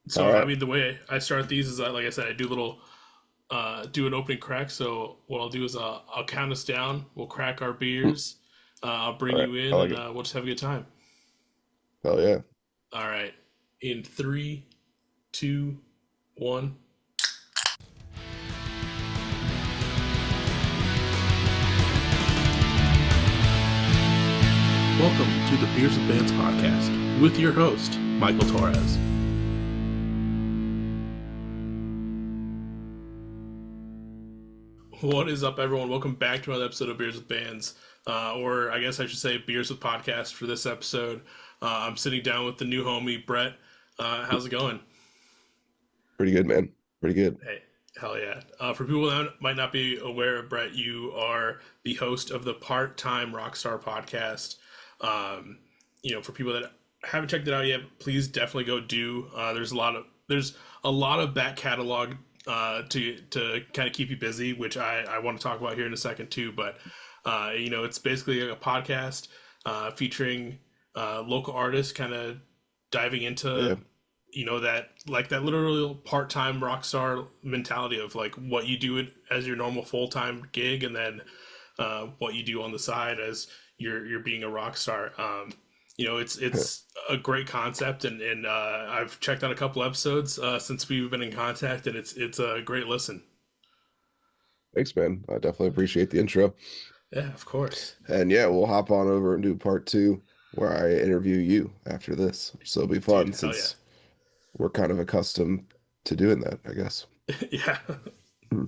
So All I right. mean, the way I start these is like I said, I do little do an opening crack. So what I'll do is I'll count us down. We'll crack our Hmm. beers. I'll bring All right. you I in, like and it. we'll just have a good time. Oh yeah. All right. In three, two, one. Welcome to the Beers with Bands podcast with your host Michael Torres. What is up, everyone? Welcome back to another episode of Beers with Bands, or I guess I should say Beers with Podcast for this episode. I'm sitting down with the new homie Brett. How's it going? Pretty good, man. Pretty good. Hey, hell yeah! For people that might not be aware of Brett, you are the host of the Part-Time Rockstar Podcast. Um, for people that haven't checked it out yet, please definitely go do. There's a lot of back catalog to kind of keep you busy, which I want to talk about here in a second too. But it's basically a podcast featuring local artists, kind of diving into Yeah. that like that literal part-time rock star mentality of like what you do it as your normal full-time gig, and then what you do on the side as you're being a rock star. It's a great concept, and I've checked out a couple episodes since we've been in contact, and it's a great listen. Thanks, man. I definitely appreciate the intro. Yeah, of course. And yeah, we'll hop on over and do part two where I interview you after this. So it'll be Dude, fun hell yeah. since we're kind of accustomed to doing that, I guess. Yeah. Hmm.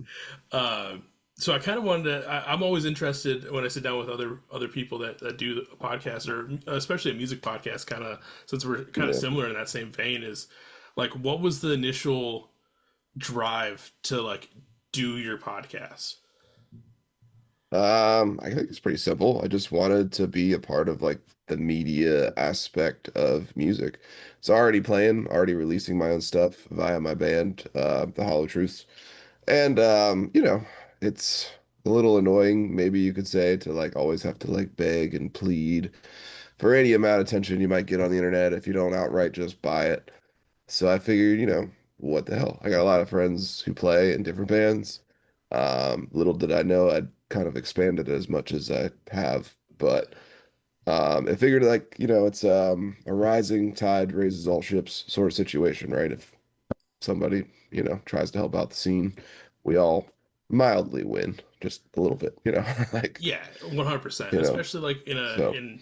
uh, so I kind of wanted to. I'm always interested when I sit down with other people that do a podcast, or especially a music podcast. Kind of, since we're kind of Yeah. similar in that same vein, is like, what was the initial drive to like do your podcast? I think it's pretty simple. I just wanted to be a part of like the media aspect of music. So already playing, already releasing my own stuff via my band, The Hollow Truths. And it's a little annoying, maybe you could say, to like always have to like beg and plead for any amount of attention you might get on the internet if you don't outright just buy it. So I figured, what the hell? I got a lot of friends who play in different bands. Little did I know I'd kind of expanded as much as I have, but I figured like, it's a rising tide raises all ships sort of situation, right? If somebody, tries to help out the scene, we all mildly win, just a little bit, like, Yeah, 100%. you know, Especially like in a so in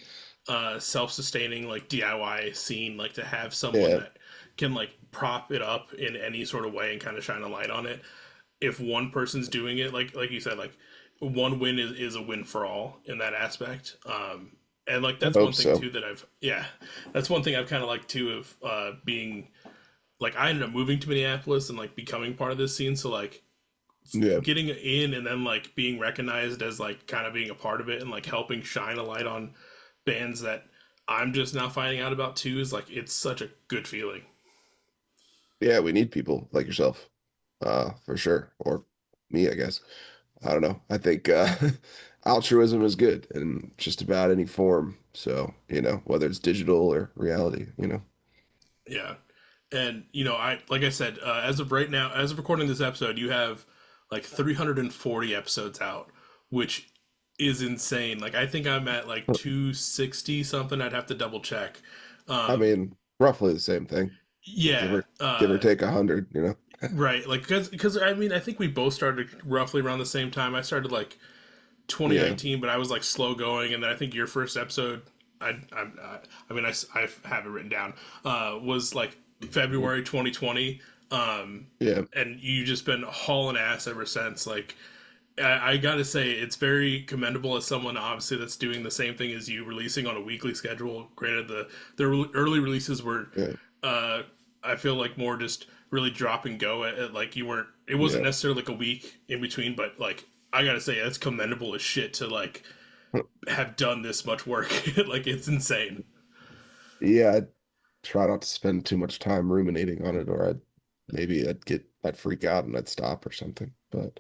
self-sustaining like DIY scene, like to have someone yeah, that can like prop it up in any sort of way and kind of shine a light on it. If one person's doing it, like you said, like one win is a win for all in that aspect. And like I that's hope one thing so. too that's one thing I've kind of liked too of being like I ended up moving to Minneapolis and like becoming part of this scene. So like Yeah. getting in and then like being recognized as like kind of being a part of it and like helping shine a light on bands that I'm just now finding out about too is like it's such a good feeling. Yeah, we need people like yourself, for sure. Or me, I guess. I don't know. I think altruism is good in just about any form. So, whether it's digital or reality. Yeah. And I like I said, as of right now, as of recording this episode, you have like 340 episodes out, which is insane. Like I think I'm at like 260 something. I'd have to double check. I Um, mean, roughly the same thing. Give yeah, or give or take 100. right. Like because I mean I think we both started roughly around the same time. I started like Yeah. 2019, but I was like slow going, and then I think your first episode, I mean, I have it written down, was like February 2020, Yeah. and you just been hauling ass ever since. Like, I gotta say, it's very commendable as someone obviously that's doing the same thing as you, releasing on a weekly schedule. Granted, the early releases were, Yeah. uh, I feel like more just really drop and go at like you weren't. It wasn't Yeah. necessarily like a week in between, but like I gotta say, that's commendable as shit to like have done this much work. Like it's insane. Yeah, I'd try not to spend too much time ruminating on it, or I'd freak out and I'd stop or something. But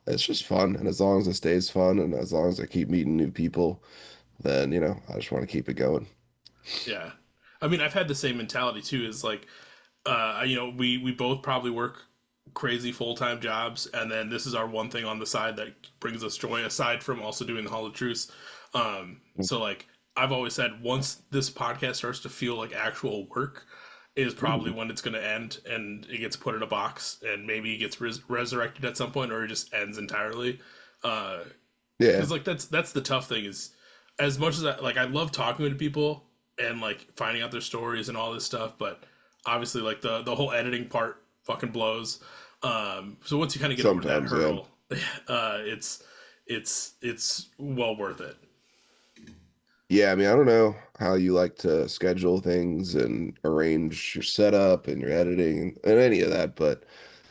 it's just fun, and as long as it stays fun, and as long as I keep meeting new people, then I just want to keep it going. Yeah. I mean, I've had the same mentality too. Is like we both probably work crazy full-time jobs, and then this is our one thing on the side that brings us joy aside from also doing the Hall of Truths. So like I've always said, once this podcast starts to feel like actual work is probably Mhm. when it's going to end, and it gets put in a box and maybe it gets resurrected at some point, or it just ends entirely. Yeah, Because like that's the tough thing is, as much as I love talking to people and like finding out their stories and all this stuff, but obviously like the whole editing part fucking blows. So once you kind of get over that sometimes, yeah. hurdle, it's well worth it. Yeah, I mean, I don't know how you like to schedule things and arrange your setup and your editing and any of that, but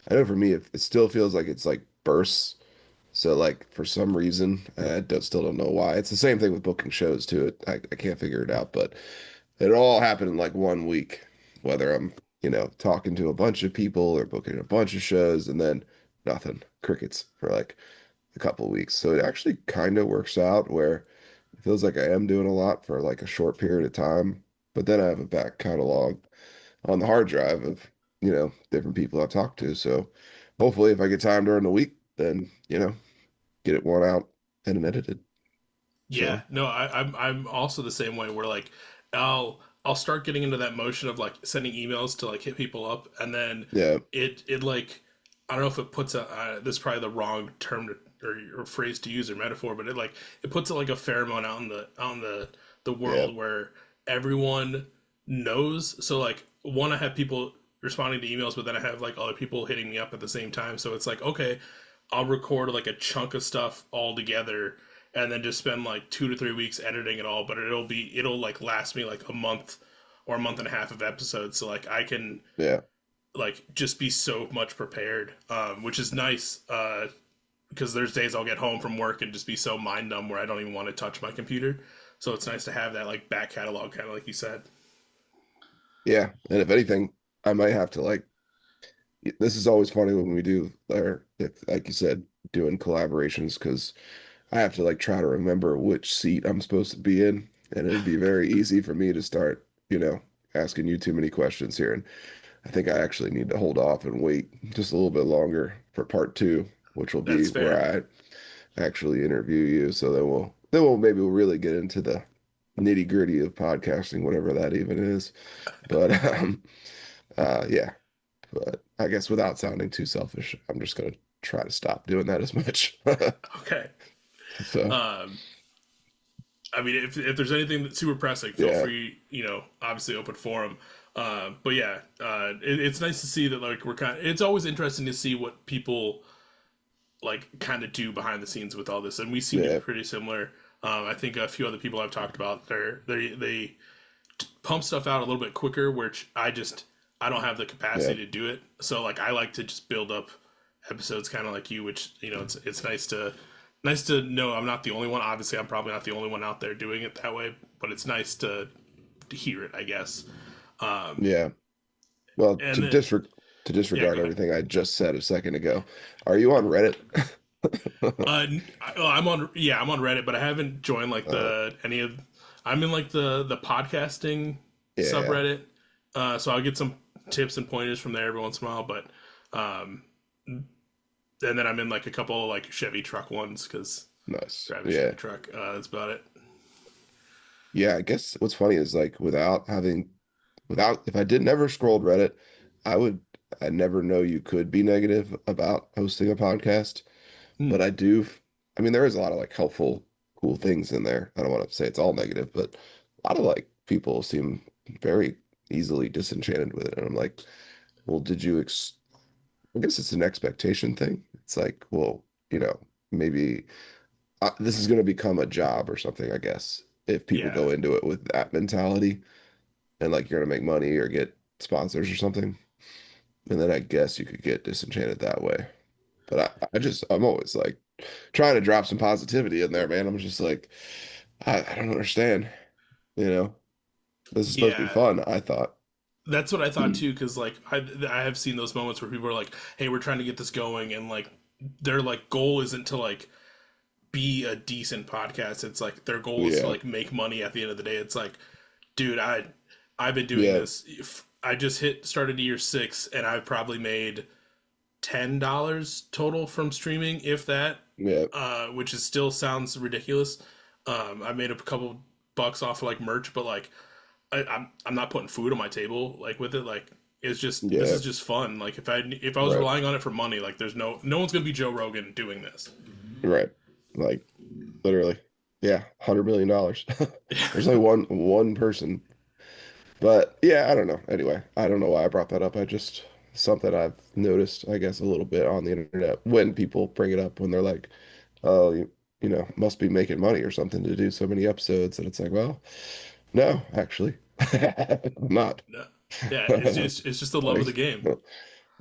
I know for me, it still feels like it's like bursts. So like for some reason, still don't know why. It's the same thing with booking shows too. I can't figure it out, but it all happened in like 1 week, whether I'm, talking to a bunch of people or booking a bunch of shows and then nothing, crickets for like a couple of weeks. So it actually kind of works out where it feels like I am doing a lot for like a short period of time, but then I have a back catalog on the hard drive of, different people I've talked to. So hopefully if I get time during the week, then, get it one out and edited. Yeah, So no, I'm also the same way where like I'll start getting into that motion of like sending emails to like hit people up, and then yeah, it like I don't know if it puts a this is probably the wrong term to, or phrase to use or metaphor, but it puts like a pheromone out in the yeah, world where everyone knows. So like one, I have people responding to emails, but then I have like other people hitting me up at the same time. So it's like okay, I'll record like a chunk of stuff all together and then just spend like 2 to 3 weeks editing it all. But it'll like last me like a month or a month and a half of episodes, so like I can yeah. like just be so much prepared, which is nice. Because there's days I'll get home from work and just be so mind numb where I don't even want to touch my computer. So it's nice to have that like back catalog, kind of like you said. Yeah. And if anything, I might have to like this is always funny when we do or if like you said, doing collaborations because I have to like try to remember which seat I'm supposed to be in. And it'd be very easy for me to start, asking you too many questions here. And I think I actually need to hold off and wait just a little bit longer for part two, which will be That's where fair. I actually interview you. So then we'll maybe we'll really get into the nitty gritty of podcasting, whatever that even is. But yeah. But I guess without sounding too selfish, I'm just gonna try to stop doing that as much. Okay. So Um, I mean, if there's anything that's super pressing, feel yeah, free. Obviously open forum. But yeah, it's nice to see that like we're kind. It's always interesting to see what people like kind of do behind the scenes with all this, and we seem to be yeah, pretty similar. I think a few other people I've talked about, they pump stuff out a little bit quicker, which I don't have the yeah, capacity to do it. So like I like to just build up episodes, kind of like you, which it's nice to know I'm not the only one. Obviously, I'm probably not the only one out there doing it that way, but it's nice to hear it, I guess. Um, yeah. Well, and then to yeah, disregard go ahead. everything I just said a second ago, are you on Reddit? I'm on Reddit, but I haven't joined like Oh, the any of. I'm in like the podcasting yeah, subreddit, so I'll get some tips and pointers from there every once in a while. But um, and then I'm in like a couple of, like Chevy truck ones because nice. drive a Yeah, Chevy truck. That's about it. yeah. I guess what's funny is like without if I did never scrolled Reddit, I would I never know you could be negative about hosting a podcast. Hmm. But I do, I mean, there is a lot of like helpful, cool things in there. I don't want to say it's all negative, but a lot of like people seem very easily disenchanted with it. And I'm like, well, I guess it's an expectation thing. It's like, well, maybe this is going to become a job or something, I guess, if people Yeah, go into it with that mentality and like you're going to make money or get sponsors or something. And then I guess you could get disenchanted that way. But I'm always like trying to drop some positivity in there, man. I'm just like, I don't understand. You know, this is supposed to be yeah. fun, I thought. That's what I thought too, because like I have seen those moments where people are like, "Hey, we're trying to get this going," and like their like goal isn't to like be a decent podcast. It's like their goal is to Yeah. like make money at the end of the day. It's like, dude, I've been doing Yeah. this I just hit started year 6, and I've probably made $10 total from streaming, if that, Yeah, which is still sounds ridiculous. I made a couple bucks off of like merch, but like I'm not putting food on my table like with it. Like it's just this yeah, is just fun. Like if I was right, relying on it for money, like there's no one's gonna be Joe Rogan doing this. right. Like literally, yeah, $100 million. There's only one person. But yeah, I don't know. Anyway, I don't know why I brought that up. I just something I've noticed, I guess, a little bit on the internet when people bring it up when they're like, "Oh, you know, must be making money or something to do so many episodes." And it's like, well, no, actually, I'm not. No. Yeah, it's just the love of the Like, game.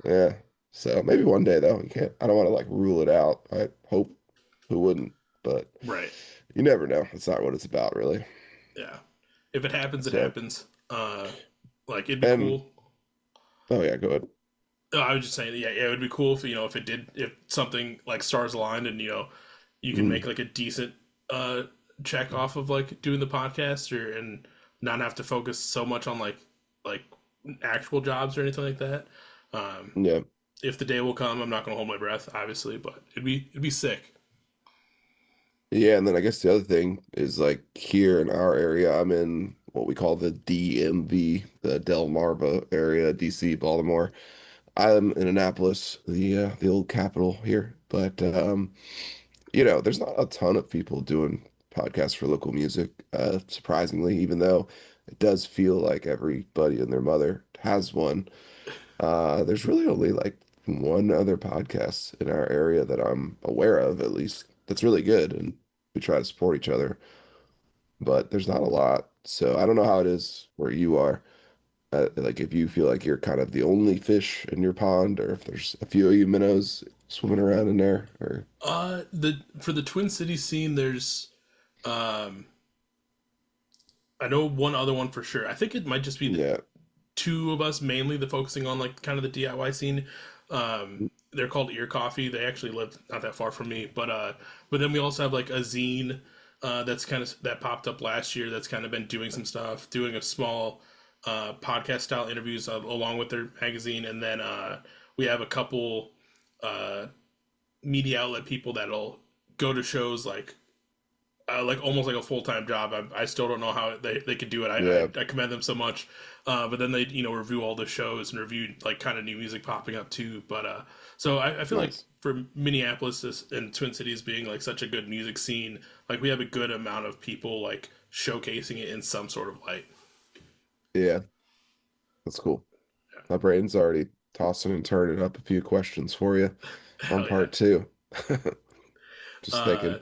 yeah. So maybe one day though, you can't. I don't want to like rule it out. I hope who wouldn't, but Right. you never know. It's not what it's about, really. Yeah. If it happens, it So, happens. Like it'd be and cool. oh yeah, go ahead. I was just saying, yeah, it would be cool if if it did, if something like stars aligned, and you could make Mm, like a decent uh check off of like doing the podcast, or and not have to focus so much on like actual jobs or anything like that. Um, yeah. if the day will come, I'm not gonna hold my breath, obviously, but it'd be sick. Yeah, and then I guess the other thing is like here in our area, I'm in what we call the DMV, the Delmarva area, DC, Baltimore. I'm in Annapolis, the old capital here. But you know, there's not a ton of people doing podcasts for local music, surprisingly, even though it does feel like everybody and their mother has one. There's really only like one other podcast in our area that I'm aware of, at least, that's really good, and we try to support each other, but there's not a lot. So I don't know how it is where you are. Like if you feel like you're kind of the only fish in your pond, or if there's a few of you minnows swimming around in there, or The for the Twin Cities scene, there's um, I know one other one for sure. I think it might just be the yeah, two of us mainly, the focusing on like kind of the DIY scene. They're called Ear Coffee. They actually live not that far from me, but then we also have like a zine that's kind of that popped up last year. That's kind of been doing some stuff, doing a small podcast style interviews along with their magazine, and then we have a couple uh, media outlet people that'll go to shows like almost like a full time job. I still don't know how they could do it. yeah, I commend them so much. But then they review all the shows and review like kind of new music popping up too. But so I feel like nice. for Minneapolis and Twin Cities being like such a good music scene, like we have a good amount of people like showcasing it in some sort of light. Yeah, that's cool. My brain's already tossing and turning up a few questions for you on Hell yeah. part two. Just Uh, thinking.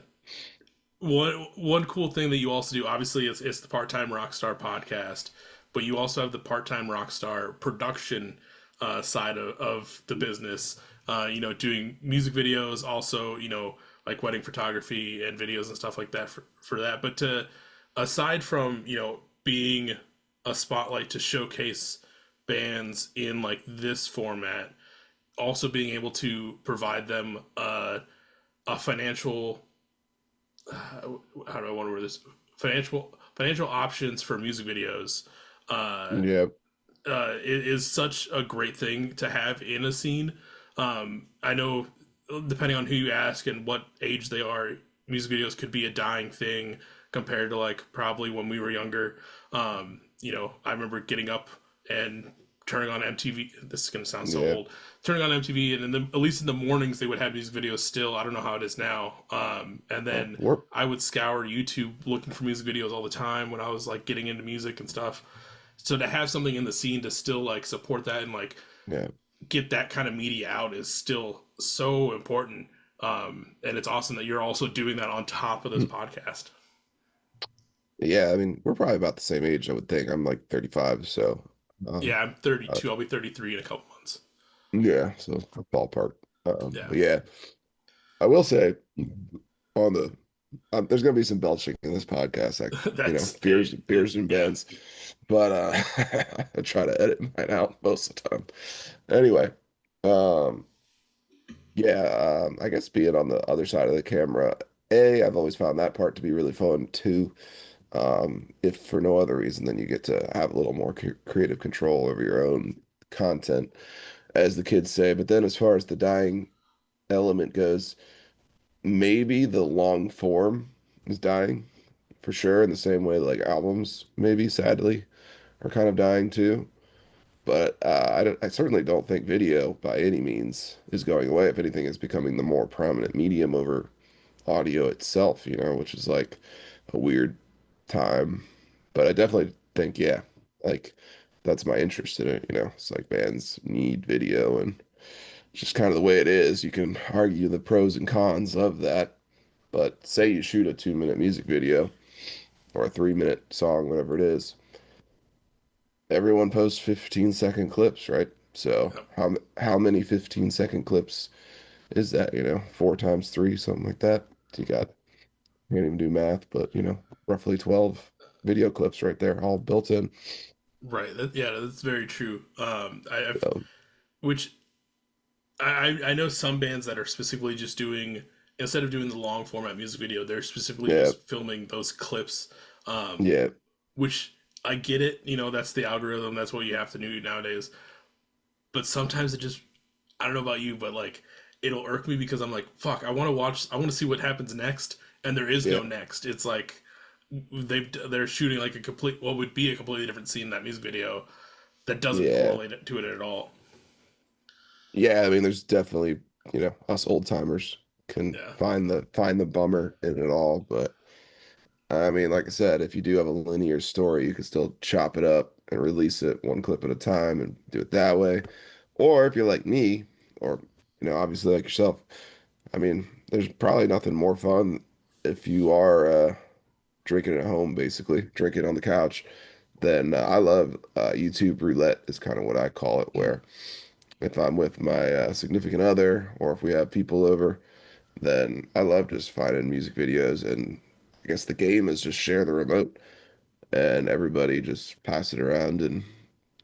one cool thing that you also do, obviously, it's the Part-Time Rockstar Podcast, but you also have the Part-Time Rockstar production side of the business. Doing music videos, also like wedding photography and videos and stuff like that for that. But to aside from being a spotlight to showcase bands in like this format, also being able to provide them a financial how do I want to word this financial options for music videos Yeah, is such a great thing to have in a scene. I know depending on who you ask and what age they are, music videos could be a dying thing compared to like probably when we were younger. I remember getting up and turning on MTV. This is gonna sound so yeah. old. Turning on MTV, and at least in the mornings they would have music videos still. I don't know how it is now. And Oh, then we're I would scour YouTube looking for music videos all the time when I was like getting into music and stuff. So to have something in the scene to still like support that and like yeah. get that kind of media out is still so important. And it's awesome that you're also doing that on top of this podcast. Yeah, I mean, we're probably about the same age, I would think. I'm like 35, so Yeah, um I'm uh, 32. I'll be 33 in a couple months. yeah, so ballpark. Yeah, But yeah, I will say on the there's gonna be some belching in this podcast, like beers and yeah. bands, but I try to edit mine out most of the time. Anyway, um, yeah, I guess being on the other side of the camera, I've always found that part to be really fun too. If for no other reason, then you get to have a little more creative control over your own content, as the kids say. But then as far as the dying element goes, maybe the long form is dying for sure, in the same way like albums, maybe sadly, are kind of dying too. But I certainly don't think video by any means is going away. If anything, it's becoming the more prominent medium over audio itself, which is like a weird time. But I definitely think, yeah, like that's my interest in it. It's like bands need video and it's just kind of the way it is. You can argue the pros and cons of that, but say you shoot a 2-minute music video or a 3-minute song, whatever it is, everyone posts 15-second clips, right? So Yep. how many 15-second clips is that, 4 times 3, something like that? You got, can't even do math, but roughly 12 video clips right there, all built in. Right. Yeah, that's very true. I've So, which I know some bands that are specifically just doing, instead of doing the long format music video, they're specifically yeah, just filming those clips. Um, yeah, which I get it. That's the algorithm. That's what you have to do nowadays. But sometimes it just, I don't know about you, but like it'll irk me because I'm like, fuck, I want to watch, I want to see what happens next, and there is yeah, no next. It's like they're shooting like a complete, what would be a completely different scene in that music video that doesn't yeah, correlate to it at all. yeah. I mean, there's definitely, us old timers can Yeah. find the bummer in it all, but I mean, like I said, if you do have a linear story, you can still chop it up and release it one clip at a time and do it that way. Or if you're like me, or obviously like yourself, I mean, there's probably nothing more fun if you are drinking at home, basically drinking on the couch. Then I love YouTube roulette is kind of what I call it, Mm. where if I'm with my significant other or if we have people over, then I love just finding music videos, and I guess the game is just share the remote and everybody just pass it around, and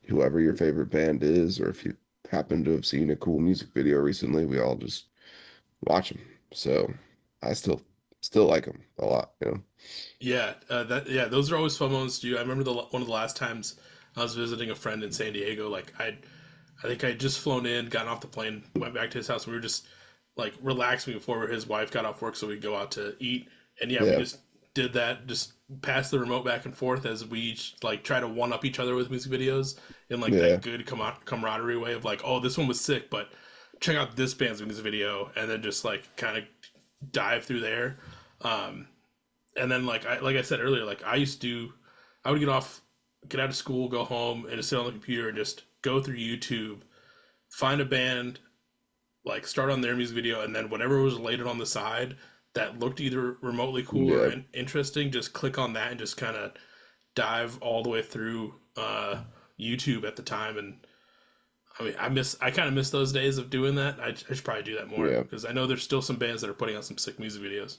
whoever your favorite band is, or if you happen to have seen a cool music video recently, we all just watch them. So I still like them a lot. Yeah, yeah, those are always fun moments to do. I remember one of the last times I was visiting a friend in San Diego. Like I think I had just flown in, gotten off the plane, went back to his house. And we were just like relaxing before his wife got off work, so we'd go out to eat. And yeah, we Yeah, just did that, just passed the remote back and forth as we each like try to one up each other with music videos in like yeah, that good camaraderie way of like, oh, this one was sick, but check out this band's music video, and then just like kind of dive through there. Um, and then like I said earlier, like I would get out of school, go home, and just sit on the computer and just go through YouTube, find a band, like start on their music video, and then whatever was related on the side that looked either remotely cool or yeah, interesting, just click on that and just kind of dive all the way through YouTube at the time. And I mean, I kind of miss those days of doing that. I should probably do that more yeah. because I know there's still some bands that are putting out some sick music videos.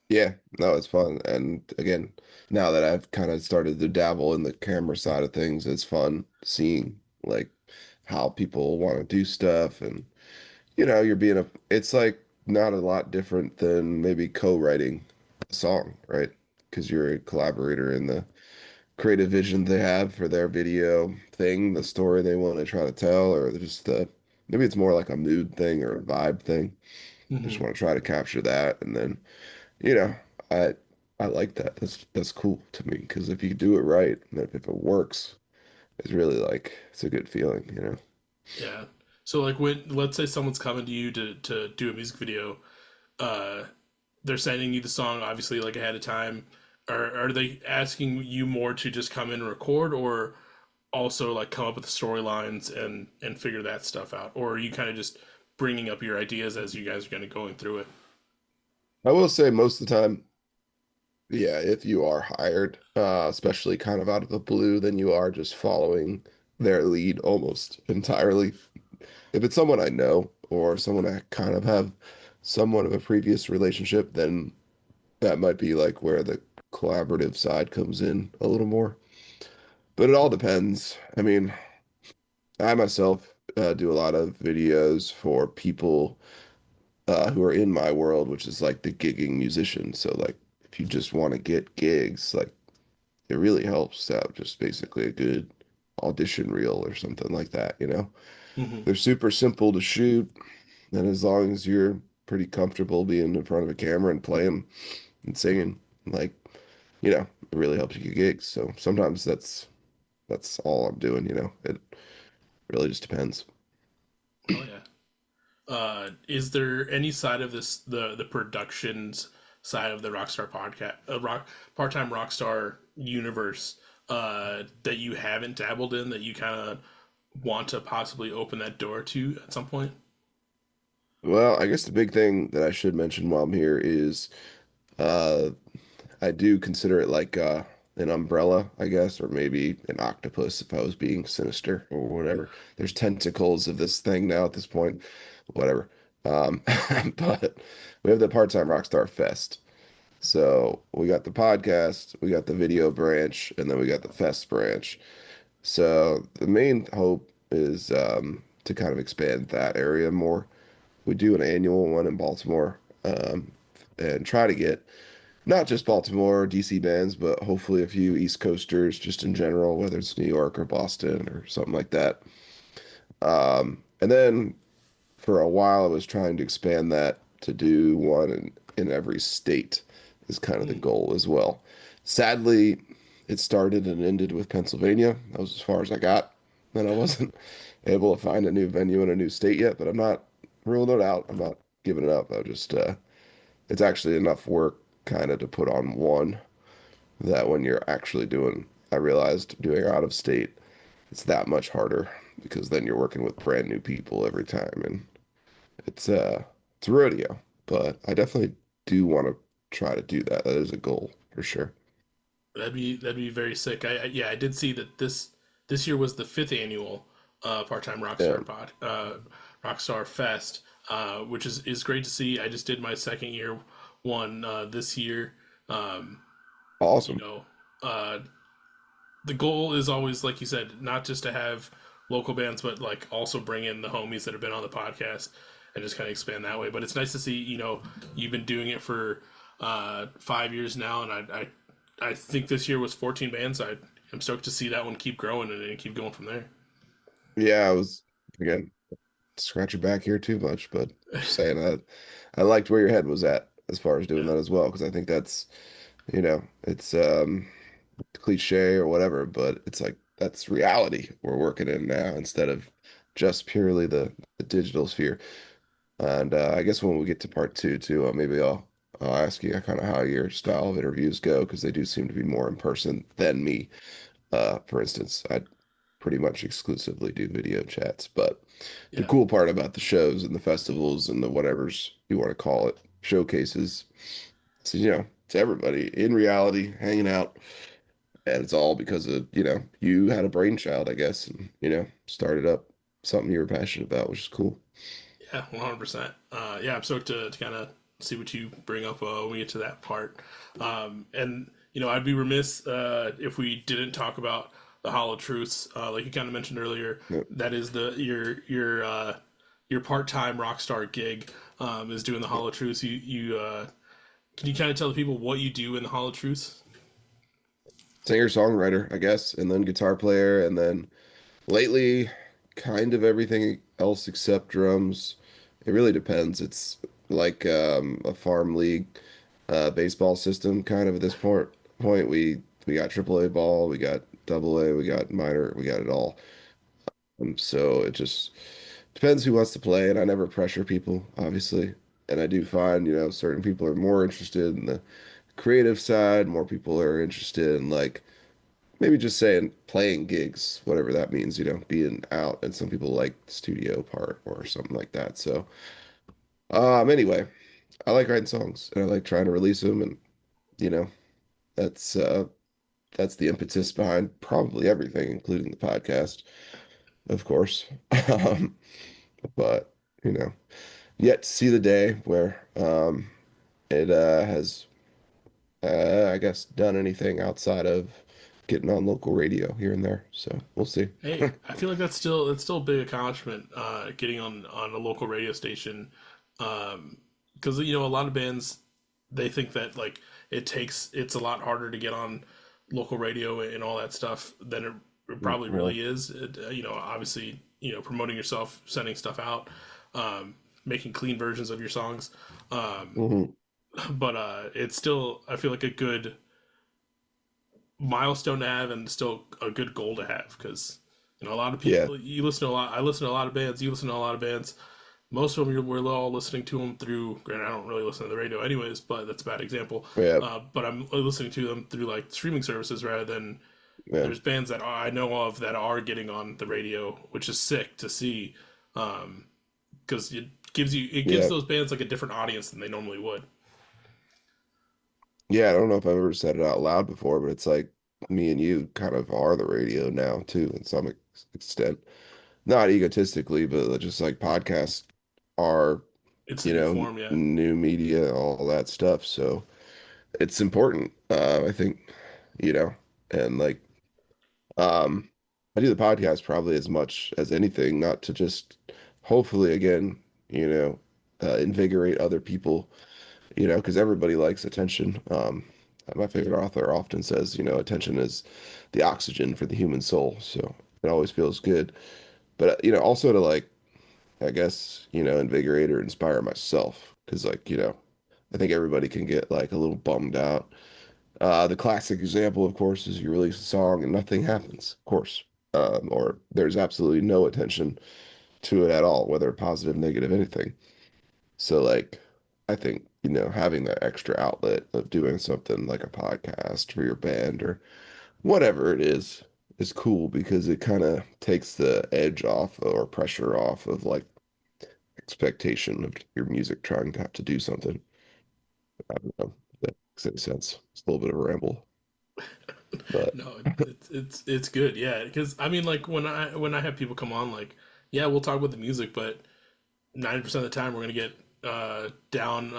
Yeah, no, it's fun. And again, now that I've kind of started to dabble in the camera side of things, it's fun seeing like how people want to do stuff. And you're it's like not a lot different than maybe co-writing a song, right? Because you're a collaborator in the creative vision they have for their video thing, the story they want to try to tell, or just maybe it's more like a mood thing or a vibe thing. I just Hmm. want to try to capture that, and then you know, I I like that. That's cool to me because if you do it right, and if it works, it's really like it's a good feeling. Yeah. So like when let's say someone's coming to you to do a music video, uh, they're sending you the song obviously like ahead of time. Are they asking you more to just come in and record, or also like come up with the storylines and figure that stuff out, or are you kind of just bringing up your ideas as you guys are kind of going through it? I will say most of the time, yeah, if you are hired, especially kind of out of the blue, then you are just following their lead almost entirely. If it's someone I know or someone I kind of have somewhat of a previous relationship, then that might be like where the collaborative side comes in a little more. But it all depends. I mean, I myself do a lot of videos for people who are in my world, which is like the gigging musician. So like if you just want to get gigs, like it really helps to have just basically a good audition reel or something like that, you know? Hmm. They're super simple to shoot, and as long as you're pretty comfortable being in front of a camera and playing and singing, like, it really helps you get gigs. So sometimes that's all I'm doing, you know. It really just depends. Hell yeah. Is there any side of this the productions side of the Rockstar podcast, part-time Rockstar universe that you haven't dabbled in that you kind of want to possibly open that door to at some point? Well, I guess the big thing that I should mention while I'm here is uh I do consider it like an umbrella, I guess, or maybe an octopus if I was being sinister or whatever. There's tentacles of this thing now at this point, whatever. Um, but we have the Part-Time Rockstar Fest. So we got the podcast, we got the video branch, and then we got the fest branch. So the main hope is to kind of expand that area more. We do an annual one in Baltimore, and try to get not just Baltimore, DC bands, but hopefully a few East Coasters just in general, whether it's New York or Boston or something like that. And then for a while, I was trying to expand that to do one in every state is kind of the Mm, goal as well. Sadly, it started and ended with Pennsylvania. That was as far as I got. And I wasn't able to find a new venue in a new state yet, but I'm not ruling it out. I'm not giving it up. I just, it's actually enough work kind of to put on one that when you're actually doing, I realized doing out of state, it's that much harder because then you're working with brand new people every time and it's a rodeo, but I definitely do want to try to do that. That is a goal for sure. that'd be very sick. Yeah, I did see that this year was the fifth annual part-time Yeah, Rockstar Fest, which is great to see. I just did my second year one this year. Um, you awesome. know, uh, the goal is always, like you said, not just to have local bands, but like also bring in the homies that have been on the podcast and just kind of expand that way. But it's nice to see, you've been doing it for 5 years now, and I think this year was 14 bands. I'm stoked to see that one keep growing and keep going from there. Yeah, I was again scratching back here too much, but just saying that I liked where your head was at as far as doing Yeah, that as well, because I think that's, it's cliche or whatever, but it's like that's reality we're working in now instead of just purely the digital sphere. And I guess when we get to part two too, maybe I'll ask you kind of how your style of interviews go because they do seem to be more in person than me. For instance, I pretty much exclusively do video chats, but the yeah, cool part about the shows and the festivals and the whatevers you want to call it, showcases, so it's everybody in reality hanging out, and it's all because of you had a brainchild, I guess, and started up something you were passionate about, which is cool. yeah, 100%. Yeah, I'm stoked to kind of see what you bring up when we get to that part. And I'd be remiss if we didn't talk about the Hollow Truths. Like you kind of mentioned earlier, Yeah. that is your part-time rock star gig is doing the Hollow Truths. You can you kind of tell the people what you do in the Hollow Truths? Singer-songwriter, I guess, and then guitar player, and then lately, kind of everything else except drums. It really depends. It's like a farm league baseball system kind of at this point. We got AAA ball, we got double A, we got minor, we got it all. So it just depends who wants to play, and I never pressure people, obviously. And I do find, certain people are more interested in the creative side, more people are interested in like maybe just saying playing gigs, whatever that means, being out, and some people like the studio part or something like that. So, anyway, I like writing songs and I like trying to release them, and you know, that's uh, that's the impetus behind probably everything, including the podcast, of course. Um, but you know, yet to see the day where it has, I guess, done anything outside of getting on local radio here and there. So we'll see. Hey, I feel like that's still a big accomplishment, getting on a local radio station, because a lot of bands. they think that like it's a lot harder to get on local radio and all that stuff than it probably Yeah. really is. Obviously, promoting yourself, sending stuff out, making clean versions of your songs. Um, Hmm. but it's still, I feel like, a good milestone to have and still a good goal to have because a lot of Yeah. people, you listen to a lot. I listen to a lot of bands. You listen to a lot of bands. Most of them, we're all listening to them through. Granted, I don't really listen to the radio, anyways, but that's a bad example. Yeah. But I'm listening to them through like streaming services rather than Yeah. there's bands that I know of that are getting on the radio, which is sick to see, because it gives Yeah. those bands like a different audience than they normally would. Yeah. I don't know if I've ever said it out loud before, but it's like me and you kind of are the radio now too, in some extent. Not egotistically, but just like podcasts are, It's the new form, yeah. new media, all that stuff. So it's important, I think, you know, and like, um, I do the podcast probably as much as anything, not to just hopefully again, you know, invigorate other people, because everybody likes attention. My favorite author often says, attention is the oxygen for the human soul. So it always feels good. But, also to like, I guess, invigorate or inspire myself. Because like, I think everybody can get like a little bummed out. The classic example, of course, is you release a song and nothing happens, of course. Or there's absolutely no attention to it at all, whether positive, negative, anything. So like, I think, having that extra outlet of doing something like a podcast for your band or whatever it is cool because it kind of takes the edge off or pressure off of like expectation of your music trying to have to do something. I don't know if that makes any sense. It's a little bit of a ramble, but No, it's good, yeah. Because I mean, like when I have people come on, like, yeah, we'll talk about the music, but 90% of the time we're gonna get down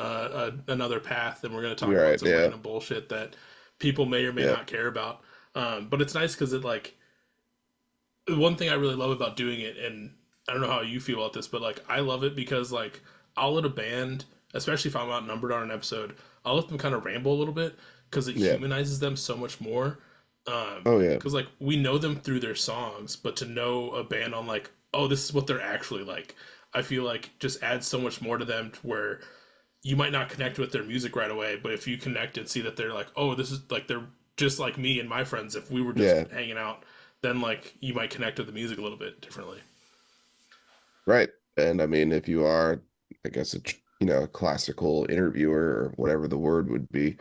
another path, and we're gonna talk you're about right. some Yeah. random bullshit that people may or may Yeah. not care about. But it's nice because it like one thing I really love about doing it, and I don't know how you feel about this, but like I love it because like I'll let a band, especially if I'm outnumbered on an episode, I'll let them kind of ramble a little bit because it Yeah. humanizes them so much more. Oh yeah. Because like we know them through their songs, but to know a band on like, oh, this is what they're actually like, I feel like just adds so much more to them to where you might not connect with their music right away, but if you connect and see that they're like, oh, this is like they're just like me and my friends, if we were just Yeah. hanging out, then like you might connect with the music a little bit differently. Right. And I mean, if you are, I guess, a classical interviewer or whatever the word would be,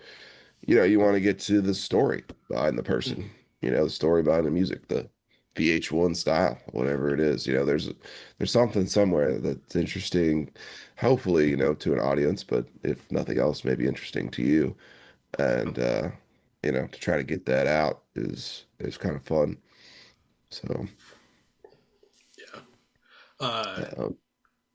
you want to get to the story behind the person, Mm-hmm. the story behind the music, the VH1 style, whatever it is. There's something somewhere that's interesting, hopefully, to an audience, but if nothing else, maybe interesting to you. Yeah. And to try to get that out is kind of fun. So, Yeah. Uh, um,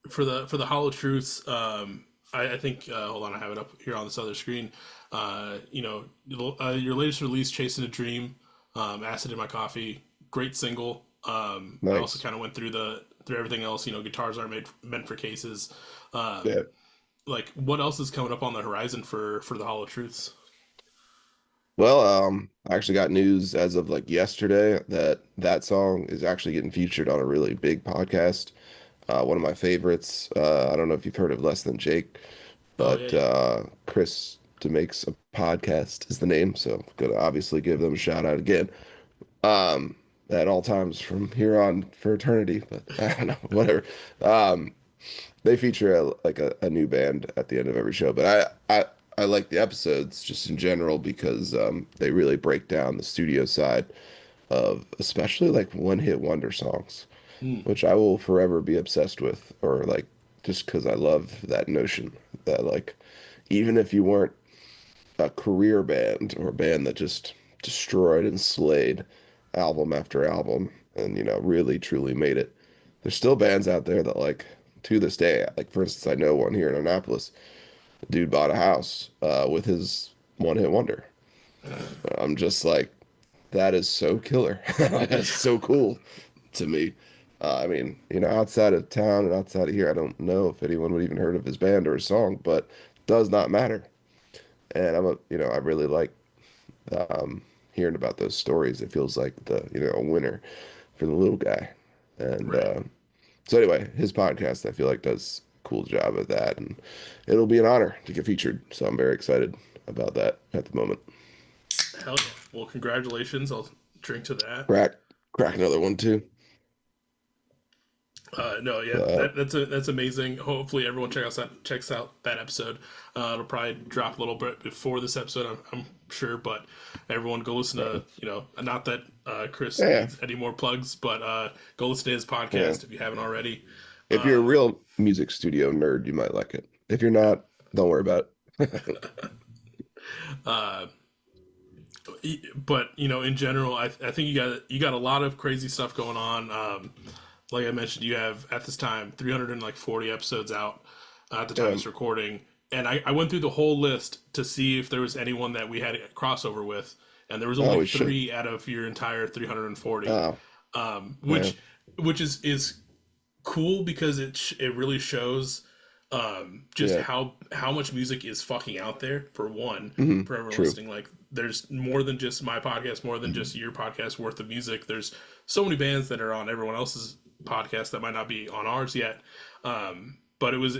for the Hollow Truths, I think hold on, I have it up here on this other screen. Your latest release, "Chasing a Dream," "Acid in My Coffee," great single. I also nice. kind of went through everything else. Guitars aren't meant for cases. Yeah. Like, what else is coming up on the horizon for the Hollow Truths? Well, I actually got news as of like yesterday that that song is actually getting featured on a really big podcast. One of my favorites. I don't know if you've heard of Less Than Jake, Oh yeah, but yeah. Chris to makes a podcast is the name, so gonna obviously give them a shout out again. At all times from here on for eternity, but I don't know, whatever. Um, they feature like a new band at the end of every show, but I like the episodes just in general because they really break down the studio side of especially like one hit wonder songs, Hmm. which I will forever be obsessed with, or like just because I love that notion that like even if you weren't a career band or a band that just destroyed and slayed album after album and really truly made it, there's still bands out there that like to this day, like for instance I know one here in Annapolis. The dude bought a house with his one hit wonder. I'm just like, that is so killer. That's so cool to me. I mean, outside of town and outside of here, I don't know if anyone would even heard of his band or his song, but does not matter. And I really like hearing about those stories. It feels like a winner for the little guy. And Right. so anyway, his podcast I feel like does a cool job of that, and it'll be an honor to get featured. So I'm very excited about that at the moment. Hell yeah. Well, congratulations. I'll drink to that. Crack, crack another one too. No, yeah, Uh, that's amazing. Hopefully, everyone checks out that episode. It'll probably drop a little bit before this episode, I'm sure. But everyone, go listen to not that Chris yeah, needs any more plugs, but go listen to his yeah. podcast if you haven't already. If you're a real music studio nerd, you might like it. If you're not, don't worry about it. Uh, but in general, I think you got a lot of crazy stuff going on. Like I mentioned, you have at this time 340 episodes out at the time of Yeah. this recording, and I went through the whole list to see if there was anyone that we had a crossover with, and there was only Oh, we should. three out of your entire 340, Oh, yeah, which is cool because it really shows just yeah. how much music is fucking out there for one for everyone True. listening. Like there's more than just my podcast, more than just your podcast worth of music. There's so many bands that are on everyone else's podcast that might not be on ours yet. But it was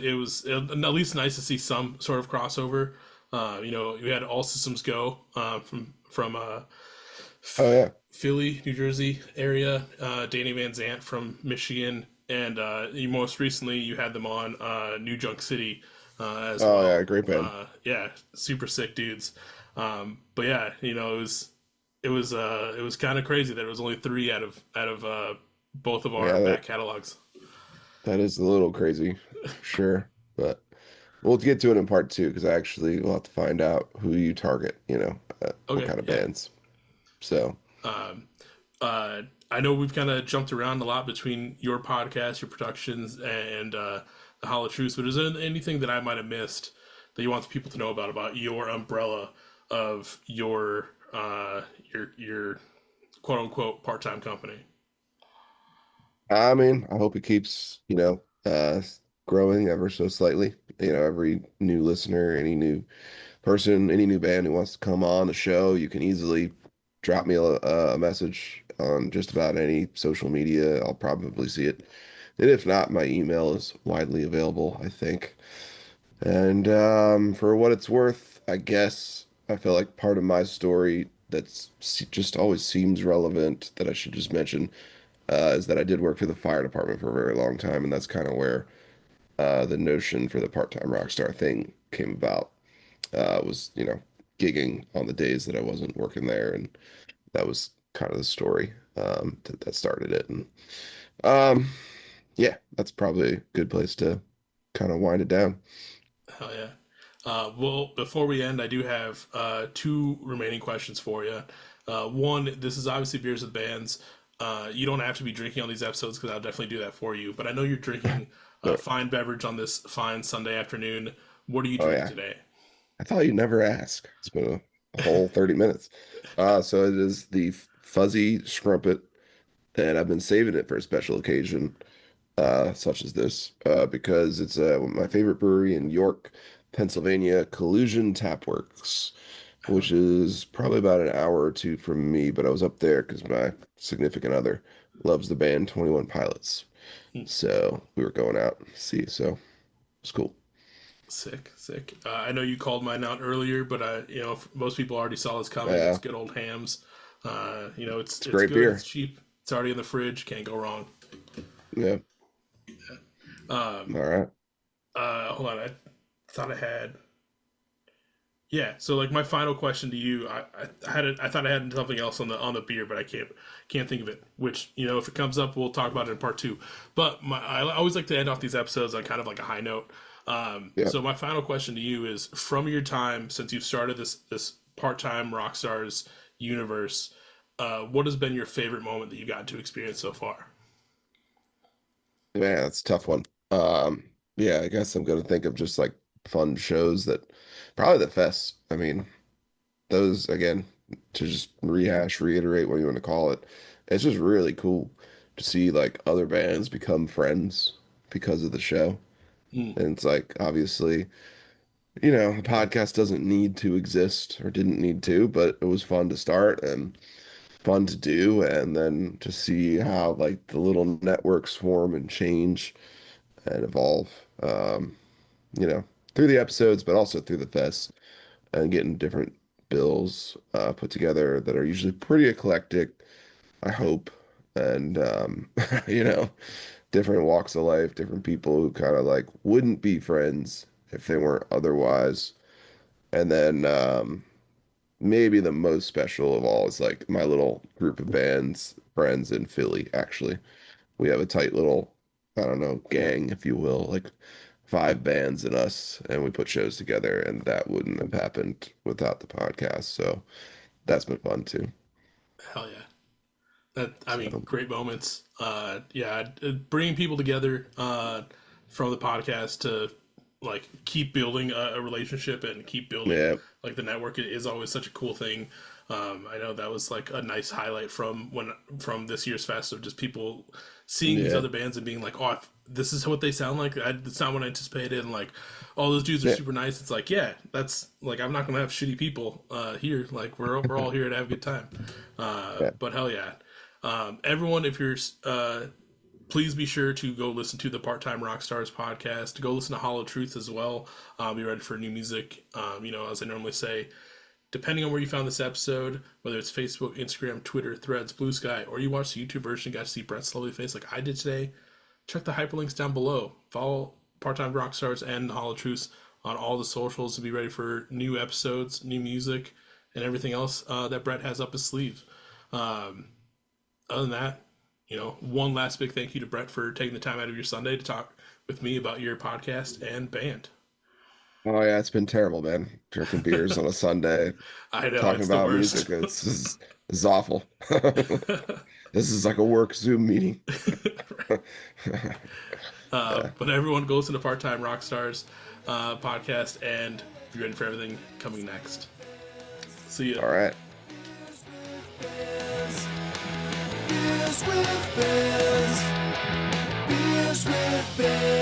at least nice to see some sort of crossover. We had All Systems Go from Oh yeah. Philly, New Jersey area. Danny Van Zant from Michigan, and most recently you had them on New Junk City as Oh yeah. well. Great band. Yeah, super sick dudes. But yeah, it was kind of crazy that it was only three out of both of our Yeah, back catalogs. that is a little crazy, sure. But we'll get to it in part two because actually we'll have to find out who you target. What Okay, kind of yeah. bands. So Um, I know we've kind of jumped around a lot between your podcast, your productions, and the Hollow Truths. But is there anything that I might have missed that you want people to know about your umbrella of your quote unquote part time company? I mean, I hope it keeps growing ever so slightly. Every new listener, any new person, any new band who wants to come on the show, you can easily drop me a message on just about any social media. I'll probably see it. And if not, my email is widely available, I think. And for what it's worth, I guess I feel like part of my story just always seems relevant that I should just mention is that I did work for the fire department for a very long time, and that's kind of where the notion for the part-time rock star thing came about. Was gigging on the days that I wasn't working there, and that was kind of the story that started it. And um, yeah, that's probably a good place to kind of wind it down. Hell yeah. Well, before we end, I do have two remaining questions for you. One, this is obviously beers with bands. You don't have to be drinking on these episodes because I'll definitely do that for you. But I know you're drinking a But fine beverage on this fine Sunday afternoon. What are you oh drinking yeah, today? I thought you'd never ask. It's been a whole 30 minutes. So it is the fuzzy scrumpet, and I've been saving it for a special occasion, such as this, because it's my favorite brewery in York, Pennsylvania, Collusion Tap Works, Oh, which is probably about an hour or two from me, but I was up there because my significant other loves the band 21 Pilots. hmm, So we were going out to see, so it's cool. sick, sick. I know you called mine out earlier, but most people already saw this coming. It's Yeah, good old hams. It's it's it's great good. It's beer. cheap. It's already in the fridge. Can't go wrong. Yeah. Um, All right. Hold on. I thought I had. Yeah. So like my final question to you, I thought I had something else on the beer, but I can't think of it. Which if it comes up, we'll talk about it in part two. But I always like to end off these episodes on kind of like a high note. Yeah. So my final question to you is: from your time since you've started this part time Rockstars universe, what has been your favorite moment that you got to experience so far? Yeah, it's a tough one. Yeah, I guess I'm gonna think of just like fun shows that probably the fest. I mean, those again, to just reiterate what you want to call it. It's just really cool to see like other bands become friends because of the show. Mm, And it's like obviously, the podcast doesn't need to exist or didn't need to, but it was fun to start and fun to do, and then to see how like the little networks form and change and evolve, you know, through the episodes, but also through the fest and getting different bills put together that are usually pretty eclectic, I hope, and you know, different walks of life, different people who kind of like wouldn't be friends if they weren't otherwise. And then maybe the most special of all is like my little group of bands, friends in Philly, actually. We have a tight little, I don't know, gang, if you will, like 5 bands in us, and we put shows together, and that wouldn't have happened without the podcast. So that's been fun too. Hell yeah. That I mean, So great moments. Yeah, bringing people together from the podcast to like keep building a relationship and keep building yeah, like the network is always such a cool thing. I know that was like a nice highlight from this year's fest of just people seeing these yeah, other bands and being like, oh, this is what they sound like. It's not what I anticipated, and like, all those dudes are yeah, super nice. It's like, yeah, that's like I'm not gonna have shitty people here. Like we're all here to have a good time. yeah. But hell yeah. Everyone, if you're, please be sure to go listen to the Part-Time Rockstars podcast. Go listen to Hollow Truth as well. Be ready for new music. As I normally say, depending on where you found this episode, whether it's Facebook, Instagram, Twitter, Threads, Blue Sky, or you watch the YouTube version, got to see Brett's lovely face like I did today, check the hyperlinks down below. Follow Part-Time Rockstars and Hollow Truth on all the socials to be ready for new episodes, new music, and everything else that Brett has up his sleeve. Um, Other than that, one last big thank you to Brett for taking the time out of your Sunday to talk with me about your podcast and band. Oh yeah, it's been terrible, man. Drinking beers on a Sunday, I know, talking it's the about worst. music. It's awful. This is like a work Zoom meeting. Yeah. But everyone goes to the Part-Time Rockstars podcast and be ready for everything coming next. See ya. All right. Beers with Bears. Beers with Bears.